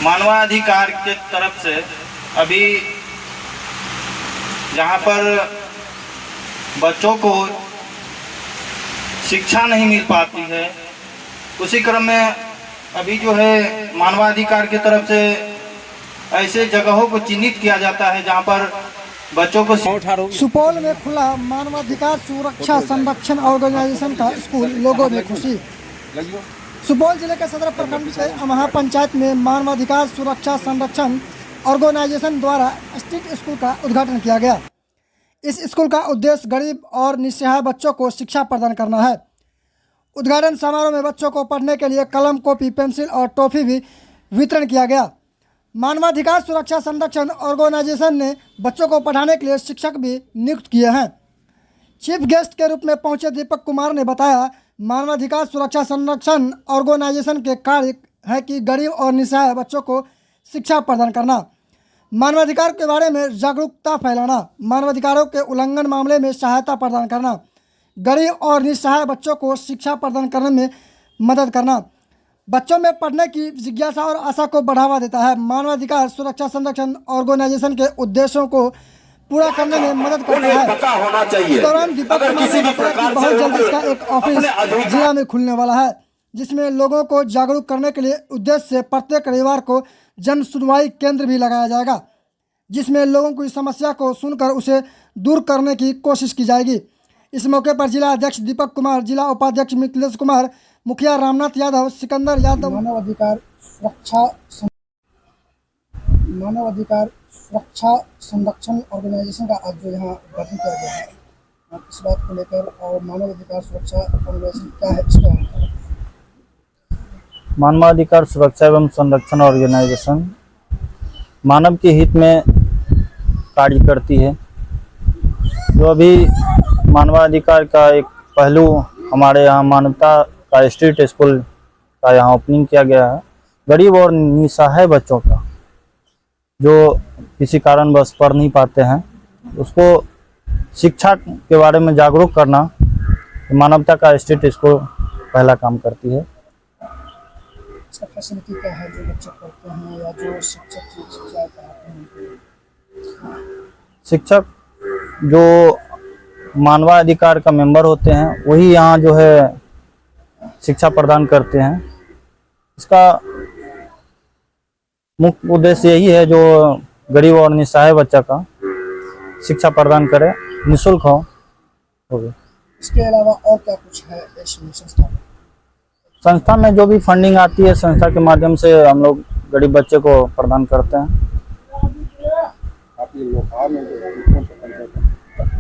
मानवाधिकार के तरफ से अभी जहाँ पर बच्चों को शिक्षा नहीं मिल पाती है, उसी क्रम में अभी जो है मानवाधिकार की तरफ से ऐसे जगहों को चिन्हित किया जाता है जहाँ पर बच्चों को। सुपौल में खुला मानवाधिकार सुरक्षा संरक्षण ऑर्गेनाइजेशन का स्कूल, लोगों में खुशी। सुपौल जिले के सदर प्रखंड के अमहा पंचायत में मानवाधिकार सुरक्षा संरक्षण ऑर्गेनाइजेशन द्वारा स्ट्रीट स्कूल का उद्घाटन किया गया। इस स्कूल का उद्देश्य गरीब और निस्सहाय बच्चों को शिक्षा प्रदान करना है। उद्घाटन समारोह में बच्चों को पढ़ने के लिए कलम, कॉपी, पेंसिल और टॉफी भी वितरण किया गया। मानवाधिकार सुरक्षा संरक्षण ऑर्गेनाइजेशन ने बच्चों को पढ़ाने के लिए शिक्षक भी नियुक्त किए हैं। चीफ गेस्ट के रूप में पहुंचे दीपक कुमार ने बताया, मानवाधिकार सुरक्षा संरक्षण ऑर्गेनाइजेशन के कार्य है कि गरीब और निस्सहाय बच्चों को शिक्षा प्रदान करना, मानवाधिकार के बारे में जागरूकता फैलाना, मानवाधिकारों के उल्लंघन मामले में सहायता प्रदान करना, गरीब और निस्सहाय बच्चों को शिक्षा प्रदान करने में मदद करना, बच्चों में पढ़ने की जिज्ञासा और आशा को बढ़ावा देता है। मानवाधिकार सुरक्षा संरक्षण ऑर्गेनाइजेशन के उद्देश्यों को पूरा करने में मदद करता है। इस दौरान दीपक कुमार ने बताया कि बहुत जल्द इसका एक ऑफिस जिला में खुलने वाला है, जिसमें लोगों को जागरूक करने के लिए उद्देश्य से प्रत्येक रविवार को जन सुनवाई केंद्र भी लगाया जाएगा, जिसमें लोगों की समस्या को सुनकर उसे दूर करने की कोशिश की जाएगी। इस मौके पर जिला अध्यक्ष दीपक कुमार, जिला उपाध्यक्ष मिथिलेश कुमार, मुखिया रामनाथ यादव, सिकंदर यादव, मानवाधिकार सुरक्षा संरक्षण ऑर्गेनाइजेशन का आज जो यहाँ गठन किया गया है, इस बात को लेकर और मानवाधिकार सुरक्षा ऑर्गेनाइजेशन क्या है इसका। मानवाधिकार सुरक्षा एवं संरक्षण ऑर्गेनाइजेशन मानव के हित में कार्य करती है। जो अभी मानवाधिकार का एक पहलू हमारे यहाँ मानवता का स्ट्रीट स्कूल का यहाँ ओपनिंग किया गया है। गरीब और निस्सहाय बच्चों का जो किसी कारणवश पढ़ नहीं पाते हैं, उसको शिक्षा के बारे में जागरूक करना मानवता का स्ट्रीट स्कूल पहला काम करती है। इसका फैसिलिटी क्या है जो बच्चे पढ़ते हैं या जो शिक्षक शिक्षा पढ़ाते हैं? शिक्षक जो मानवाधिकार का मेंबर होते हैं वही यहाँ जो है शिक्षा प्रदान करते हैं। इसका मुख्य उद्देश्य यही है जो गरीब और निस्सहाय बच्चा का शिक्षा प्रदान करे, निःशुल्क हो। इसके अलावा और क्या कुछ है इस संस्था में जो भी फंडिंग आती है, संस्था के माध्यम से हम लोग गरीब बच्चे को प्रदान करते हैं।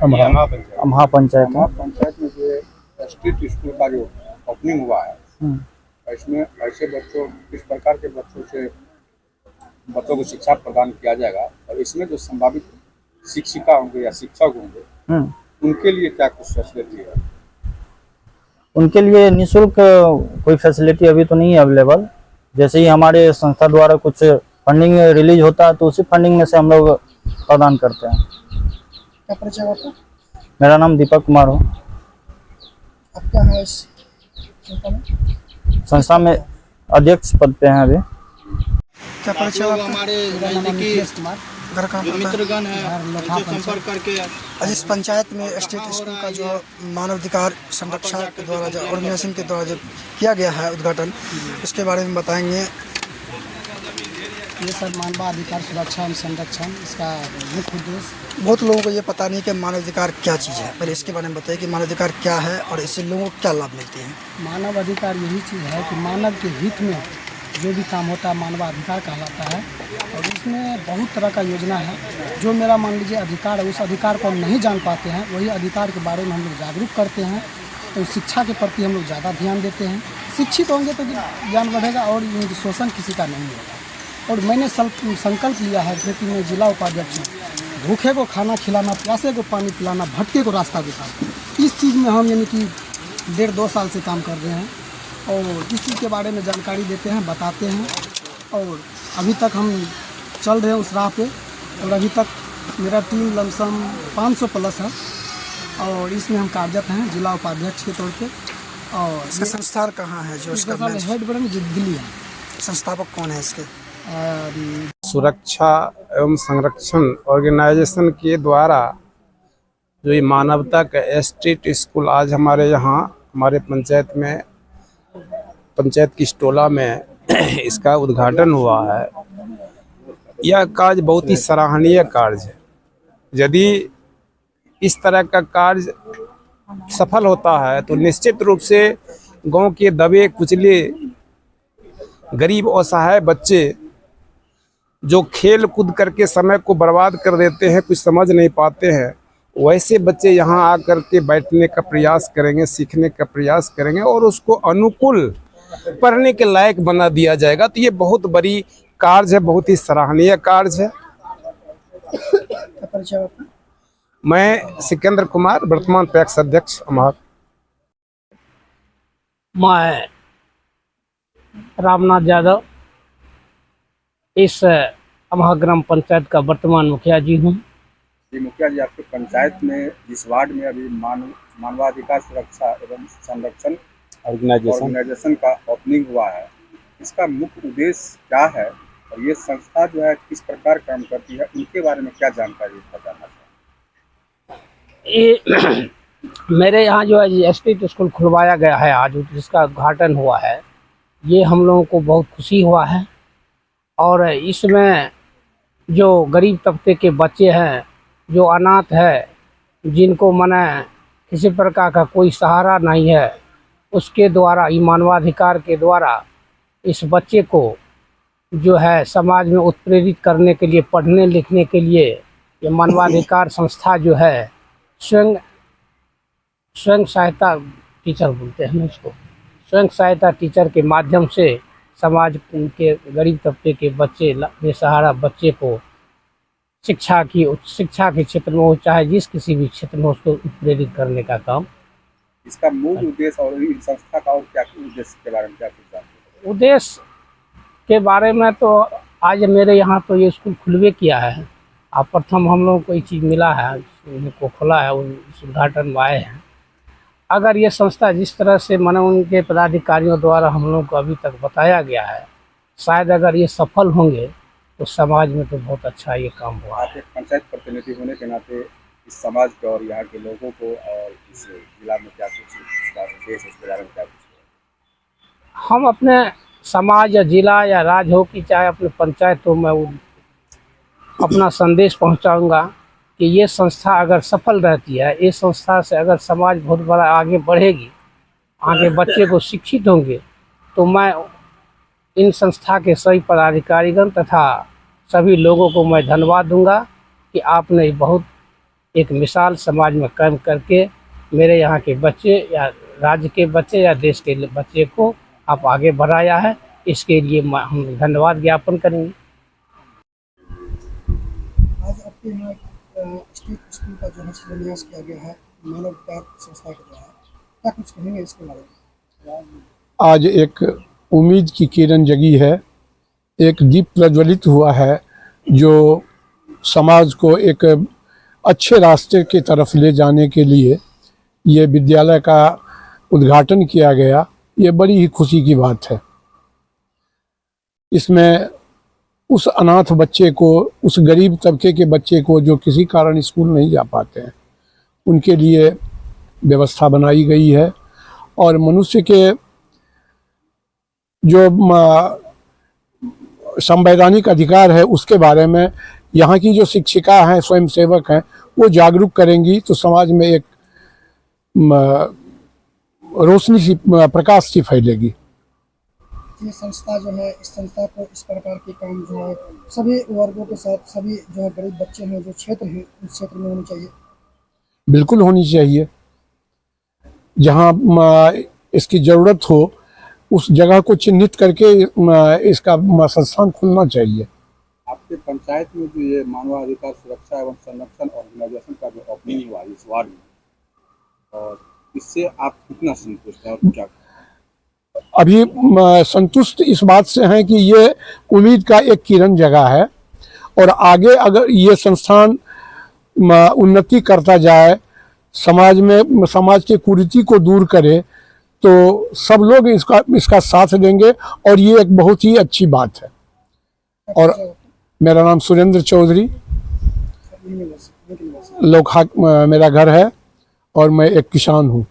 अमहा पंचायत में जो स्ट्रीट स्कूल का जो ओपनिंग हुआ है, इसमें ऐसे बच्चों, किस प्रकार के बच्चों को शिक्षा प्रदान किया जाएगा और इसमें जो संभावित शिक्षिका होंगे या शिक्षक होंगे उनके लिए क्या कुछ फैसिलिटी है? उनके लिए निःशुल्क कोई फैसिलिटी अभी तो नहीं है अवेलेबल। जैसे ही हमारे संस्था द्वारा कुछ फंडिंग रिलीज होता है तो उसी फंडिंग में से हम लोग प्रदान करते हैं। क्या परिचय आपका? मेरा नाम दीपक कुमार हो। आप क्या है इस संस्था में अध्यक्ष पद पे हैं अभी। क्या परिचय आपका? हमारे घर का मित्रगण है, संपर्क करके आज इस पंचायत में स्टेट स्कूल का जो मानवाधिकार संरक्षण के द्वारा जो ऑर्गेनाइजेशन के द्वारा जो किया गया है उद्घाटन, इसके बारे में बताएंगे। ये सर मानवाधिकार सुरक्षा एवं संरक्षण, इसका मुख्य उद्देश्य बहुत लोगों को ये पता नहीं कि मानवाधिकार क्या चीज़ है। पहले इसके बारे में बताइए कि मानवाधिकार क्या है और इससे लोगों को क्या लाभ मिलते हैं। मानव अधिकार यही चीज़ है कि मानव के हित में जो भी काम होता है मानवाधिकार कहलाता है। और इसमें बहुत तरह का योजना है। जो मेरा मान लीजिए अधिकार है, उस अधिकार को हम नहीं जान पाते हैं, वही अधिकार के बारे में हम लोग जागरूक करते हैं। तो शिक्षा के प्रति हम लोग ज़्यादा ध्यान देते हैं। शिक्षित होंगे तो ज्ञान बढ़ेगा और शोषण किसी का नहीं होगा। और मैंने संकल्प लिया है कि मैं जिला उपाध्यक्ष हूँ, भूखे को खाना खिलाना, प्यासे को पानी पिलाना, भटके को रास्ता दिखाना, इस चीज़ में हम यानी कि 1.5-2 साल से काम कर रहे हैं और इस चीज़ के बारे में जानकारी देते हैं, बताते हैं। और अभी तक हम चल रहे हैं उस राह पे और अभी तक मेरा टीम लमसम 500 प्लस है और इसमें हम कार्यरत हैं जिला उपाध्यक्ष के तौर पे। और इसका संस्थान कहाँ है जो इसका हेड बटन दिल्ली है। संस्थापक कौन है इसके? सुरक्षा एवं संरक्षण ऑर्गेनाइजेशन के द्वारा जो ये मानवता का स्ट्रीट स्कूल आज हमारे यहाँ हमारे पंचायत में पंचायत की टोला में इसका उद्घाटन हुआ है। यह कार्य बहुत ही सराहनीय कार्य है। यदि इस तरह का कार्य सफल होता है तो निश्चित रूप से गांव के दबे कुचले गरीब असहाय बच्चे जो खेल कूद करके समय को बर्बाद कर देते हैं, कुछ समझ नहीं पाते हैं, वैसे बच्चे यहाँ आकर के बैठने का प्रयास करेंगे, सीखने का प्रयास करेंगे और उसको अनुकूल पढ़ने के लायक बना दिया जाएगा। तो ये बहुत बड़ी कार्य है, बहुत ही सराहनीय कार्य है। मैं सिकंदर कुमार, वर्तमान पैक्स अध्यक्ष अमहा। मैं रामनाथ यादव इस अमहा ग्राम पंचायत का वर्तमान मुखिया जी हूँ। जी मुखिया जी, आपके पंचायत में जिस वार्ड में अभी मानवाधिकार सुरक्षा एवं संरक्षण ऑर्गेनाइजेशन का ओपनिंग हुआ है, इसका मुख्य उद्देश्य क्या है और ये संस्था जो है किस प्रकार काम करती है, उनके बारे में क्या जानकारी बताना ये मेरे यहाँ जो है स्ट्रीट स्कूल खुलवाया गया है आज, जिसका उद्घाटन हुआ है, ये हम लोगों को बहुत खुशी हुआ है। और इसमें जो गरीब तबके के बच्चे हैं, जो अनाथ है, जिनको मने किसी प्रकार का कोई सहारा नहीं है, उसके द्वारा मानवाधिकार के द्वारा इस बच्चे को जो है समाज में उत्प्रेरित करने के लिए, पढ़ने लिखने के लिए ये मानवाधिकार संस्था जो है स्वयं सहायता टीचर बोलते हैं इसको, स्वयं सहायता टीचर के माध्यम से समाज के गरीब तबके के बच्चे, बेसहारा बच्चे को शिक्षा के क्षेत्र में हो, चाहे जिस किसी भी क्षेत्र में, उसको प्रेरित करने का काम। इसका मूल उद्देश्य और इस संस्था का और क्या उद्देश्य के बारे में क्या कुछ जानते हैं? उद्देश्य के बारे में तो आज मेरे यहाँ तो ये स्कूल खुलवे किया है। अब प्रथम हम लोगों को ये चीज़ मिला है, उनको खुला है, उस उद्घाटन में आए हैं। अगर ये संस्था जिस तरह से माने उनके पदाधिकारियों द्वारा हम लोगों को अभी तक बताया गया है, शायद अगर ये सफल होंगे तो समाज में तो बहुत अच्छा ये काम हुआ। आप एक पंचायत प्रतिनिधि होने के नाते इस समाज के और यहाँ के लोगों को और इस जिला में क्या कुछ इसका उद्देश्य, इसके बारे में क्या कुछ? हम अपने समाज या जिला या राज्य हो कि चाहे अपने पंचायत हो, मैं अपना संदेश पहुँचाऊँगा कि ये संस्था अगर सफल रहती है, इस संस्था से अगर समाज बहुत बड़ा आगे बढ़ेगी, आगे बच्चे को शिक्षित होंगे, तो मैं इन संस्था के सभी पदाधिकारीगण तथा सभी लोगों को मैं धन्यवाद दूंगा कि आपने बहुत एक मिसाल समाज में कायम करके मेरे यहाँ के बच्चे या राज्य के बच्चे या देश के बच्चे को आप आगे बढ़ाया है। इसके लिए हम धन्यवाद ज्ञापन करेंगे। आज आपके यहाँ स्ट्रीट स्कूल का जो है शिलान्यास किया गया है मानवाधिकार संस्था के द्वारा, क्या कुछ कहेंगे इसके बारे में? आज एक उम्मीद की किरण जगी है, एक दीप प्रज्वलित हुआ है जो समाज को एक अच्छे रास्ते की तरफ ले जाने के लिए ये विद्यालय का उद्घाटन किया गया। ये बड़ी ही खुशी की बात है। इसमें उस अनाथ बच्चे को, उस गरीब तबके के बच्चे को जो किसी कारण स्कूल नहीं जा पाते हैं, उनके लिए व्यवस्था बनाई गई है। और मनुष्य के जो संवैधानिक अधिकार है उसके बारे में यहाँ की जो शिक्षिका हैं, स्वयं सेवक हैं, वो जागरूक करेंगी तो समाज में एक रोशनी सी, प्रकाश सी फैलेगी। ये संस्था जो है, इस संस्था को इस प्रकार के काम जो है सभी वर्गों के साथ, सभी जो है गरीब बच्चे हैं, जो क्षेत्र हैं, उस क्षेत्र में होनी चाहिए। बिल्कुल होनी चाहिए। जहाँ इसकी ज़रूरत हो उस जगह को चिन्हित करके इसका संस्थान खुलना चाहिए। आपके पंचायत में जो ये मानवाधिकार सुरक्षा एवं संरक्षण ऑर्गेनाइजेशन का जो ओपनिंग हुआ इस वार्ड में, और इससे आप कितना संतुष्ट हैं और क्या? अभी संतुष्ट इस बात से हैं कि ये उम्मीद का एक किरण जगह है और आगे अगर ये संस्थान उन्नति करता जाए, समाज में समाज की कुरीति को दूर करे, तो सब लोग इसका साथ देंगे और ये एक बहुत ही अच्छी बात है। और मेरा नाम सुरेंद्र चौधरी, लोकहा मेरा घर है और मैं एक किसान हूँ।